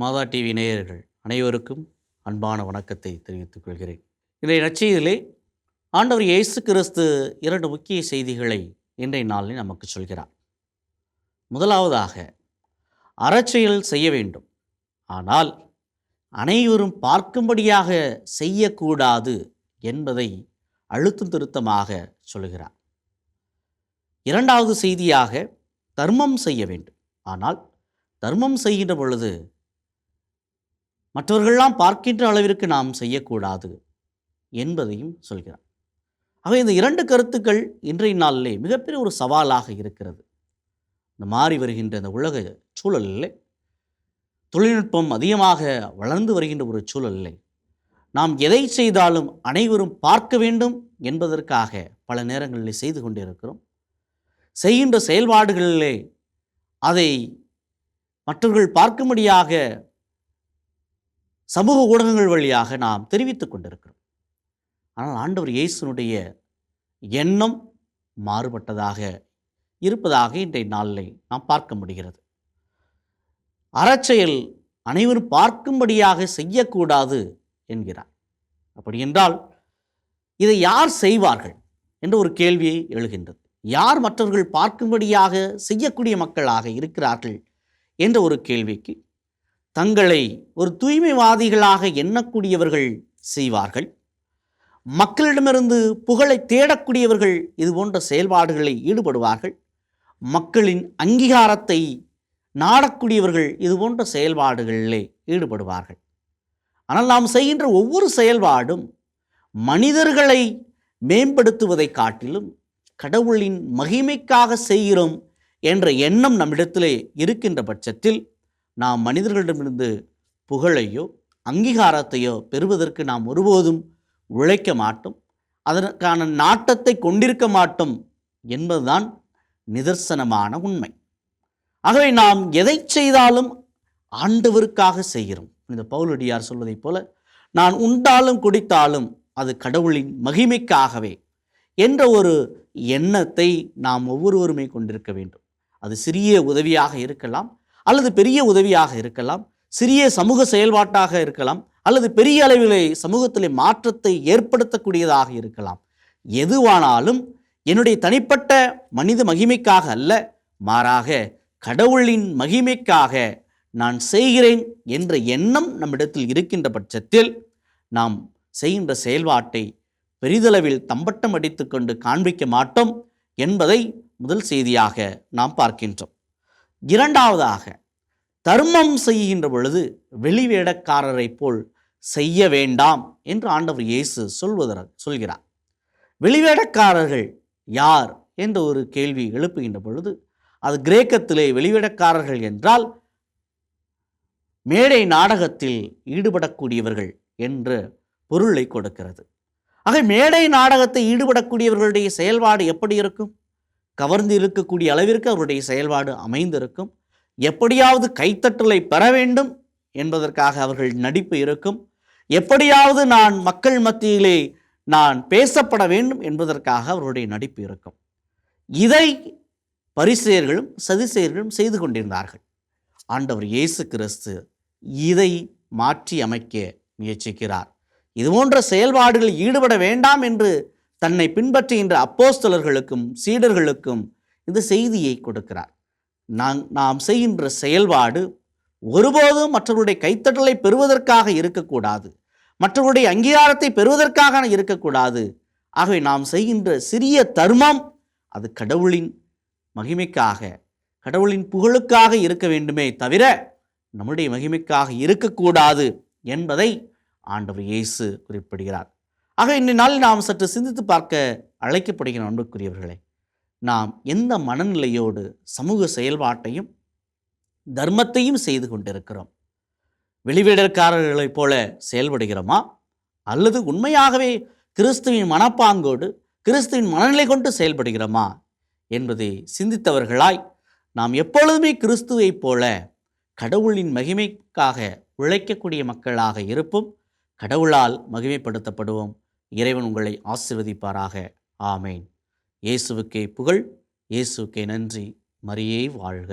மாதா TV நேயர்கள் அனைவருக்கும் அன்பான வணக்கத்தை தெரிவித்துக் கொள்கிறேன். இன்றைய நற்செய்தியிலே ஆண்டவர் இயேசு கிறிஸ்து 2 முக்கிய செய்திகளை இன்றைய நாளில் நமக்கு சொல்கிறார். முதலாவதாக, அறச்செயல் செய்ய வேண்டும், ஆனால் அனைவரும் பார்க்கும்படியாக செய்யக்கூடாது என்பதை அழுத்தம் திருத்தமாக சொல்கிறார். இரண்டாவது செய்தியாக, தர்மம் செய்ய வேண்டும், ஆனால் தர்மம் செய்கின்ற பொழுது மற்றவர்களெல்லாம் பார்க்கின்ற அளவிற்கு நாம் செய்யக்கூடாது என்பதையும் சொல்கிறார். ஆக இந்த 2 கருத்துக்கள் இன்றைய நாளிலே மிகப்பெரிய ஒரு சவாலாக இருக்கிறது. இந்த மாறி வருகின்ற இந்த உலக சூழலில், தொழில்நுட்பம் அதிகமாக வளர்ந்து வருகின்ற ஒரு சூழலில் நாம் எதை செய்தாலும் அனைவரும் பார்க்க வேண்டும் என்பதற்காக பல நேரங்களில் செய்து கொண்டிருக்கிறோம். செய்கின்ற செயல்பாடுகளிலே அதை மற்றவர்கள் பார்க்கும்படியாக சமூக ஊடகங்கள் வழியாக நாம் தெரிவித்துக் கொண்டிருக்கிறோம். ஆனால் ஆண்டவர் இயேசுனுடைய எண்ணம் மாறுபட்டதாக இருப்பதாக இன்றைய நாளில் நாம் பார்க்க முடிகிறது. அறச்செயல் அனைவரும் பார்க்கும்படியாக செய்யக்கூடாது என்கிறார். அப்படி என்றால் இதை யார் செய்வார்கள் என்ற ஒரு கேள்வியை எழுகின்றது. யார் மற்றவர்கள் பார்க்கும்படியாக செய்யக்கூடிய மக்களாக இருக்கிறார்கள் என்ற ஒரு கேள்விக்கு தங்களை ஒரு தூய்மைவாதிகளாக எண்ணக்கூடியவர்கள் செய்வார்கள். மக்களிடமிருந்து புகழை தேடக்கூடியவர்கள் இது போன்ற செயல்பாடுகளில் ஈடுபடுவார்கள். மக்களின் அங்கீகாரத்தை நாடக்கூடியவர்கள் இது போன்ற செயல்பாடுகளிலே ஈடுபடுவார்கள். ஆனால் நாம் செய்கின்ற ஒவ்வொரு செயல்பாடும் மனிதர்களை மேம்படுத்துவதை காட்டிலும் கடவுளின் மகிமைக்காக செய்கிறோம் என்ற எண்ணம் நம்மிடத்திலே இருக்கின்ற பட்சத்தில் நாம் மனிதர்களிடமிருந்து புகழையோ அங்கீகாரத்தையோ பெறுவதற்கு நாம் ஒருபோதும் உழைக்க மாட்டோம், அதற்கான நாட்டத்தை கொண்டிருக்க மாட்டோம் என்பதுதான் நிதர்சனமான உண்மை. ஆகவே நாம் எதை செய்தாலும் ஆண்டவருக்காக செய்கிறோம். இந்த பவுலடியார் சொல்வதைப் போல, நான் உண்டாலும் குடித்தாலும் அது கடவுளின் மகிமைக்காகவே என்ற ஒரு எண்ணத்தை நாம் ஒவ்வொருவருமே கொண்டிருக்க வேண்டும். அது சிறிய உதவியாக இருக்கலாம், அல்லது பெரிய உதவியாக இருக்கலாம், சிறிய சமூக செயல்பாட்டாக இருக்கலாம், அல்லது பெரிய அளவிலே சமூகத்திலே மாற்றத்தை ஏற்படுத்தக்கூடியதாக இருக்கலாம். எதுவானாலும் என்னுடைய தனிப்பட்ட மனித மகிமைக்காக அல்ல, மாறாக கடவுளின் மகிமைக்காக நான் செய்கிறேன் என்ற எண்ணம் நம்மிடத்தில் இருக்கின்ற பட்சத்தில் நாம் செய்கின்ற செயல்பாட்டை பெரிதளவில் தம்பட்டம் அடித்து கொண்டு காண்பிக்க மாட்டோம் என்பதை முதல் செய்தியாக நாம் பார்க்கின்றோம். இரண்டாவதாக, தர்மம் செய்கின்ற பொழுது வெளிவேடக்காரரை போல் செய்ய வேண்டாம் என்று ஆண்டவர் இயேசு சொல்கிறார். வெளிவேடக்காரர்கள் யார் என்ற ஒரு கேள்வி எழுப்புகின்ற பொழுது, அது கிரேக்கத்திலே வெளிவேடக்காரர்கள் என்றால் மேடை நாடகத்தில் ஈடுபடக்கூடியவர்கள் என்ற பொருளை கொடுக்கிறது. ஆக மேடை நாடகத்தை ஈடுபடக்கூடியவர்களுடைய செயல்பாடு எப்படி இருக்கும்? கவர்ந்து இருக்கக்கூடிய அளவிற்கு அவருடைய செயல்பாடு அமைந்திருக்கும். எப்படியாவது கைத்தட்டலை பெற வேண்டும் என்பதற்காக அவர்கள் நடிப்பு இருக்கும். எப்படியாவது நான் மக்கள் மத்தியிலே நான் பேசப்பட வேண்டும் என்பதற்காக அவருடைய நடிப்பு இருக்கும். இதை பரிசேயர்களும் சதுசேயர்களும் செய்து கொண்டிருந்தார்கள். ஆண்டவர் இயேசு கிறிஸ்து இதை மாற்றி அமைக்க முயற்சிக்கிறார். இதுபோன்ற செயல்பாடுகளில் ஈடுபட வேண்டாம் என்று தன்னை பின்பற்றுகின்ற அப்போஸ்தலர்களுக்கும் சீடர்களுக்கும் இந்த செய்தியை கொடுக்கிறார். நாம் செய்கின்ற செயல்பாடு ஒருபோதும் மற்றவருடைய கைத்தட்டலை பெறுவதற்காக இருக்கக்கூடாது, மற்றவருடைய அங்கீகாரத்தை பெறுவதற்காக இருக்கக்கூடாது. ஆகவே நாம் செய்கின்ற சிறிய தர்மம் அது கடவுளின் மகிமைக்காக, கடவுளின் புகழுக்காக இருக்க வேண்டுமே தவிர நம்முடைய மகிமைக்காக இருக்கக்கூடாது என்பதை ஆண்டவர் இயேசு குறிப்பிடுகிறார். ஆக இந்த நாளில் நாம் சற்று சிந்தித்து பார்க்க அழைக்கப்படுகிற அன்புக்குரியவர்களே, நாம் எந்த மனநிலையோடு சமூக செயல்பாட்டையும் தர்மத்தையும் செய்து கொண்டிருக்கிறோம்? வெளிவேடக்காரர்களைப் போல செயல்படுகிறோமா, அல்லது உண்மையாகவே கிறிஸ்துவின் மனப்பாங்கோடு கிறிஸ்துவின் மனநிலை கொண்டு செயல்படுகிறோமா என்பதை சிந்தித்தவர்களாய் நாம் எப்பொழுதுமே கிறிஸ்துவைப் போல கடவுளின் மகிமைக்காக உழைக்கக்கூடிய மக்களாக இருப்போம். கடவுளால் மகிமைப்படுத்தப்படுவோம். இறைவன் உங்களை ஆசீர்வதிப்பாராக. ஆமேன். இயேசுவுக்கே புகழ், இயேசுவுக்கே நன்றி. மரியே வாழ்க.